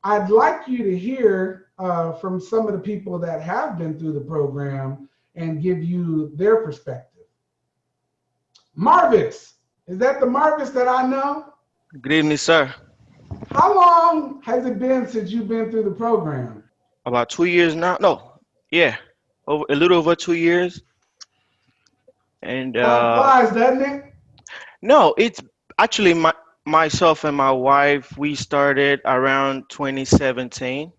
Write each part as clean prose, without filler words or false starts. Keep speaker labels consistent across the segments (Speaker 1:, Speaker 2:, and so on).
Speaker 1: I'd like you to hear from some of the people that have been through the program and give you their perspective. Marvis, is that the Marvis that I know?
Speaker 2: Good evening, sir.
Speaker 1: How long has it been since you've been through the program?
Speaker 2: About 2 years now. No, yeah, over a little over 2 years. And
Speaker 1: Time flies, doesn't it?
Speaker 2: no, it's actually myself and my wife. We started around 2017.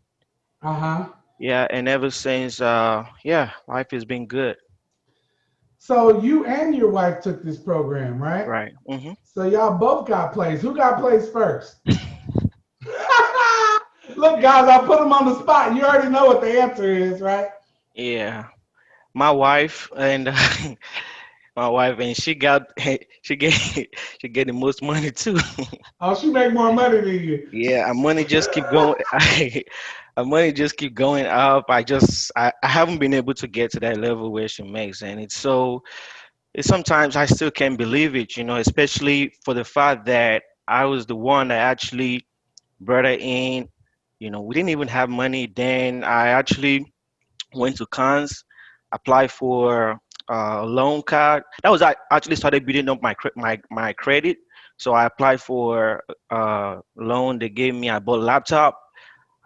Speaker 1: Uh huh.
Speaker 2: Yeah, and ever since, yeah, life has been good.
Speaker 1: So you and your wife took this program, right?
Speaker 2: Right. Hmm.
Speaker 1: So y'all both got placed. Who got placed first? Look, guys, I put them on the spot. You already know what the answer is, right?
Speaker 2: Yeah, my wife and my wife, and she got she get she get the most money too.
Speaker 1: Oh, she make more money than you.
Speaker 2: Yeah, our money just keep going. Our money just keep going up. I haven't been able to get to that level where she makes, and it's sometimes I still can't believe it. Especially for the fact that I was the one that actually brought her in. We didn't even have money then. I actually went to cons, applied for a loan card. That was I actually started building up my credit. So I applied for a loan. They gave me. I bought a laptop.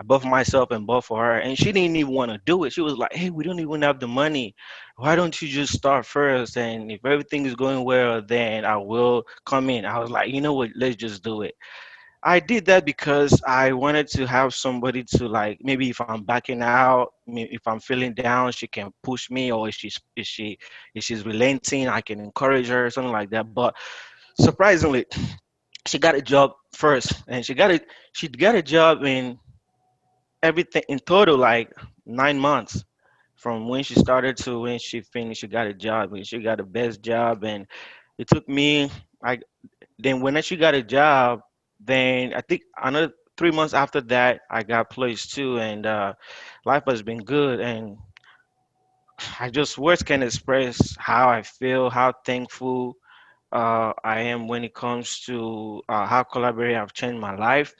Speaker 2: I bought for myself and bought for her, and she didn't even want to do it. She was like, "Hey, we don't even have the money. Why don't you just start first? And if everything is going well, then I will come in." I was like, "You know what? Let's just do it." I did that because I wanted to have somebody to, like, maybe if I'm backing out, if I'm feeling down, she can push me, or if she's relenting, I can encourage her, something like that. But surprisingly, she got a job first, and she got a job in everything in total, like 9 months from when she started to when she finished. She got a job, and she got the best job, and it took me. I Then when she got a job, then I think another 3 months after that, I got placed too, and life has been good. And I just words can express how I feel, how thankful I am when it comes to how Collaborate have changed my life.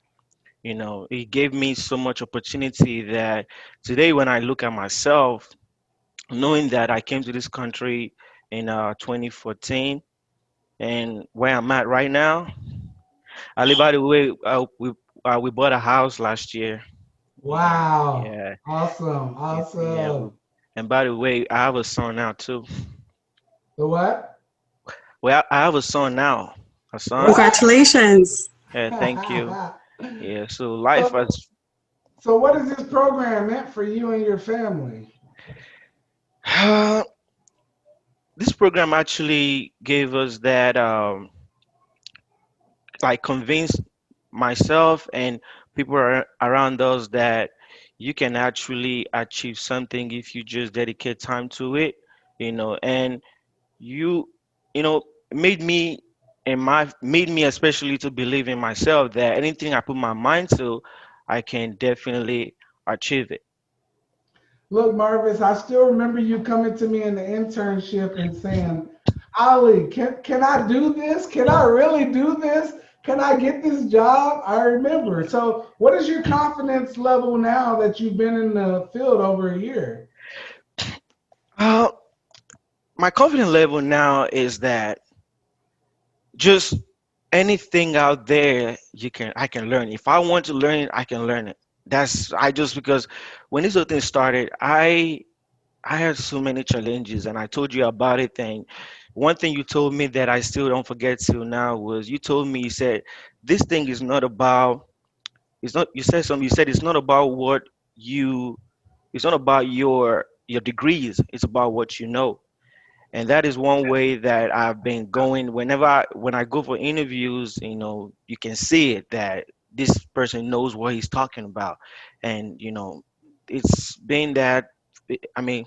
Speaker 2: It gave me so much opportunity that today, when I look at myself, knowing that I came to this country in 2014, and where I'm at right now. Ali, by the way, we bought a house last year. Yeah,
Speaker 1: Wow.
Speaker 2: yeah,
Speaker 1: Awesome.
Speaker 2: yeah.
Speaker 1: Awesome.
Speaker 2: And by the way, I have a son now too.
Speaker 1: The what?
Speaker 2: Well, I have a son now. A son.
Speaker 1: What?
Speaker 3: Congratulations.
Speaker 2: Yeah, thank you. Yeah. So life
Speaker 1: so,
Speaker 2: has.
Speaker 1: so what is this program meant for you and your family?
Speaker 2: This program actually gave us that, like, convinced myself and people around us that you can actually achieve something if you just dedicate time to it. And you you know made me made me especially to believe in myself that anything I put my mind to, I can definitely achieve it.
Speaker 1: Look, Marvis, I still remember you coming to me in the internship and saying, Ali, can I do this? Can I really do this? Can I get this job? I remember. So, what is your confidence level now that you've been in the field over a year?
Speaker 2: uh, my confidence level now is that just anything out there, I can learn. If I want to learn it, I can learn it. That's I just because when this whole thing started, I had so many challenges, and I told you about it. And one thing you told me that I still don't forget till now was, you told me, you said, this thing is not about, it's not, you said something, you said it's not about you, it's not about your degrees, it's about what you know. And that is one way that I've been going when I go for interviews. You can see it that this person knows what he's talking about. And it's been that, I mean,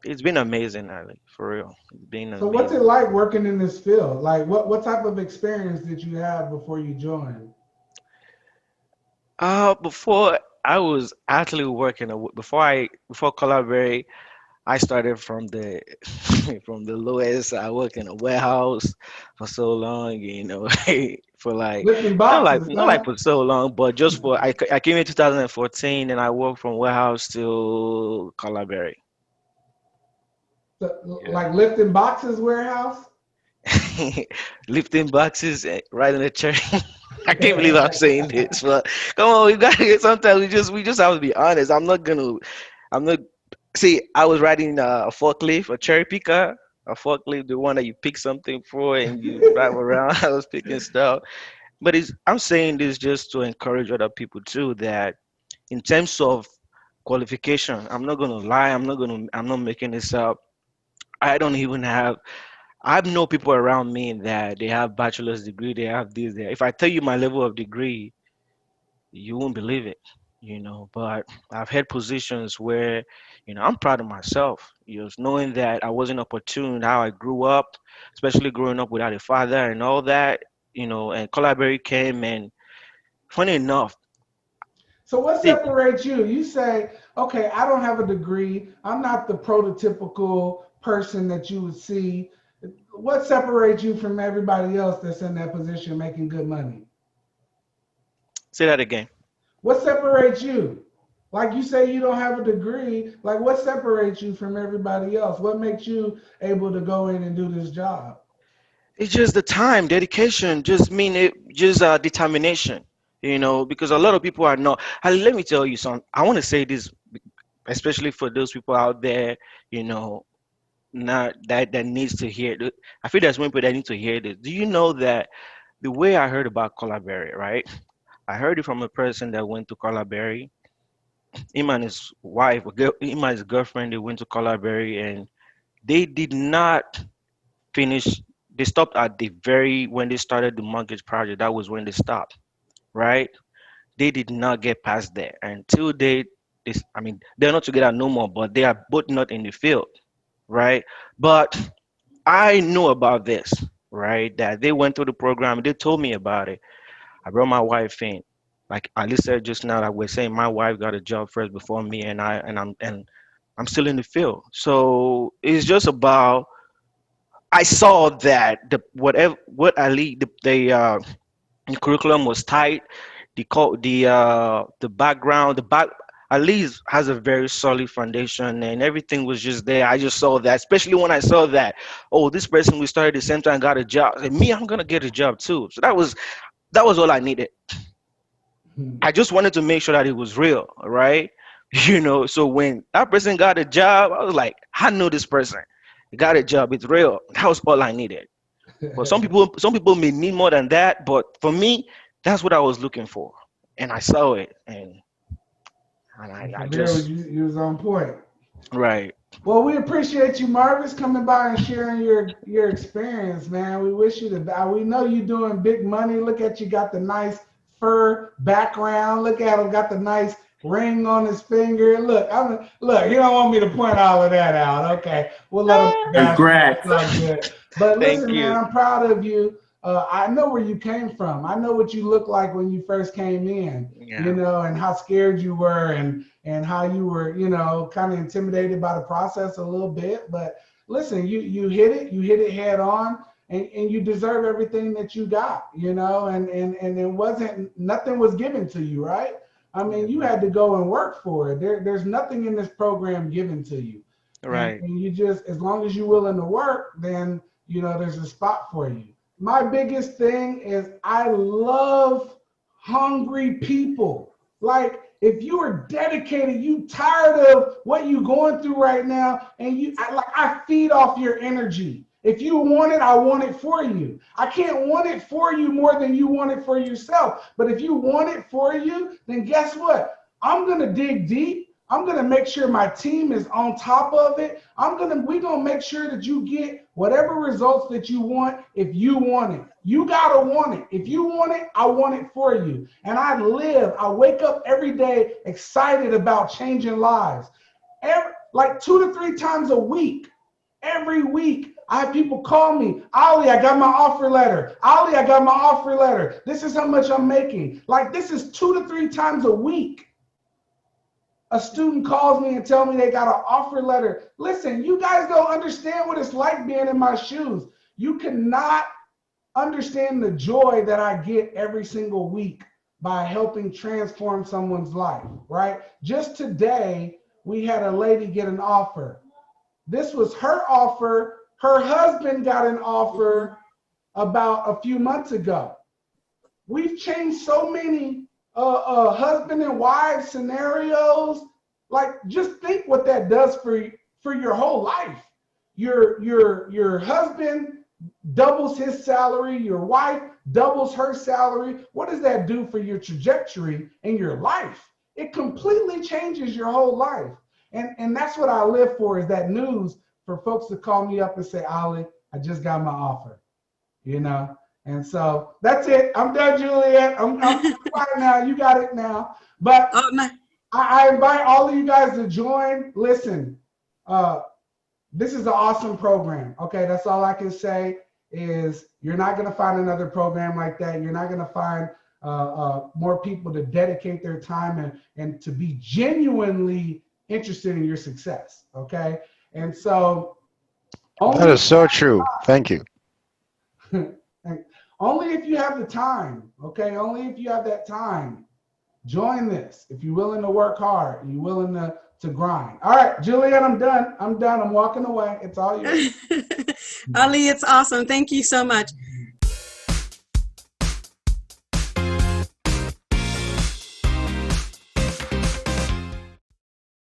Speaker 2: it's been amazing, Ali, for real. It's been
Speaker 1: So, what's it
Speaker 2: amazing.
Speaker 1: like working in this field? Like, what type of experience did you have before you joined?
Speaker 2: Before I was actually working, before Colaberry, I started from the from the lowest. I worked in a warehouse for so long, for like
Speaker 1: Lifting
Speaker 2: not like
Speaker 1: boxes,
Speaker 2: not like
Speaker 1: huh?
Speaker 2: for so long, but just for I came in 2014 and I worked from warehouse to Colaberry.
Speaker 1: Like lifting boxes warehouse.
Speaker 2: Yeah. Lifting boxes right in the chair. I can't believe I'm saying this, but come on, we got to get. Sometimes we just have to be honest. I'm not. See, I was riding a forklift, a cherry picker, a forklift, the one that you pick something for and you drive around. I was picking stuff, but I'm saying this just to encourage other people too that in terms of qualification, I'm not gonna lie. I'm not making this up. I don't even have. I know people around me that they have bachelor's degree, they have this, there. If I tell you my level of degree, you won't believe it, But I've had positions where, I'm proud of myself, knowing that I wasn't opportune how I grew up, especially growing up without a father and all that, and Colaberry came and funny enough,
Speaker 1: So what
Speaker 2: see,
Speaker 1: separates you? You say, okay, I don't have a degree. I'm not the prototypical person that you would see. What separates you from everybody else that's in that position making good money?
Speaker 2: say that again.
Speaker 1: What separates you? Like you say, you don't have a degree. Like what separates you from everybody else? What makes you able to go in and do this job?
Speaker 2: It's just the time, dedication, just mean it, just determination, because a lot of people are not. Let me tell you something. I want to say this, especially for those people out there, you know, not that needs to hear it. I feel there's more people that need to hear this. Do you know that the way I heard about Colaberry, right? I heard it from a person that went to Colaberry. Him and his wife, him and his girlfriend, they went to Colaberry and they did not finish. They stopped at the very when they started the mortgage project. That was when they stopped, right? They did not get past there until I mean, they're not together no more, but they are both not in the field, right? But I knew about this, right? That they went through the program. They told me about it. I brought my wife in. Like Ali said just now, that we're saying my wife got a job first before me, and I'm still in the field. So it's just about I saw that what Ali the curriculum was tight. The background the back at least has a very solid foundation and everything was just there. I just saw that, especially when I saw that, oh, this person we started the same time got a job. I said, me, I'm gonna get a job too. So that was all I needed. I just wanted to make sure that it was real, right? So when that person got a job, I was like, I know this person. He got a job, it's real. That was all I needed. But some people may need more than that, but for me, that's what I was looking for. And I saw it and I
Speaker 1: From there,
Speaker 2: just
Speaker 1: you was on point.
Speaker 2: right.
Speaker 1: Well, we appreciate you, Marvis, coming by and sharing your experience, man. We wish you the best. We know you doing big money. Look at you, got the nice fur background. Look at him, got the nice ring on his finger. Look. He don't want me to point all of that out. Okay, we'll let him be bashful. It's
Speaker 3: Congrats.
Speaker 1: all good. But
Speaker 2: Thank
Speaker 1: listen, man,
Speaker 2: you.
Speaker 1: I'm proud of you. I know where you came from. I know what you looked like when you first came in,
Speaker 2: Yeah.
Speaker 1: and how scared you were and how you were, kind of intimidated by the process a little bit. But listen, you hit it head on, and you deserve everything that you got, and it wasn't nothing was given to you, right? I mean, you
Speaker 2: Yeah.
Speaker 1: had to go and work for it. There's nothing in this program given to you. And,
Speaker 2: Right.
Speaker 1: and you just, as long as you're willing to work, then, there's a spot for you. My biggest thing is I love hungry people. Like if you are dedicated, you tired of what you going through right now, and I feed off your energy. If you want it, I want it for you. I can't want it for you more than you want it for yourself. But if you want it for you, then guess what? I'm gonna dig deep. I'm gonna make sure my team is on top of it. We gonna make sure that you get whatever results that you want if you want it. You gotta want it. If you want it, I want it for you. And I wake up every day excited about changing lives. Like 2 to 3 times a week. Every week, I have people call me, Ali, I got my offer letter. Ali, I got my offer letter. This is how much I'm making. Like this is 2 to 3 times a week. A student calls me and tell me they got an offer letter. Listen, you guys don't understand what it's like being in my shoes. You cannot understand the joy that I get every single week by helping transform someone's life, right? Just today, we had a lady get an offer. This was her offer. Her husband got an offer about a few months ago. We've changed so many husband and wife scenarios. Like, just think what that does for your whole life. Your husband doubles his salary, your wife doubles her salary. What does that do for your trajectory in your life? It completely changes your whole life. And that's what I live for, is that news, for folks to call me up and say, Ali, I just got my offer, you know? And so that's it. I'm done, Juliet. I'm quiet now. You got it now. But
Speaker 3: Oh, my.
Speaker 1: I invite all of you guys to join. Listen, this is an awesome program. Okay, that's all I can say, is you're not going to find another program like that. You're not going to find more people to dedicate their time and to be genuinely interested in your success. Okay, and so
Speaker 4: That
Speaker 1: only
Speaker 4: is so true. Thank you.
Speaker 1: only if you have the time. Okay, only if you have that time. Join this. If you're willing to work hard, you're willing to grind. All right, Juliet, I'm done. I'm walking away. It's all yours.
Speaker 3: Ali, it's awesome. Thank you so much.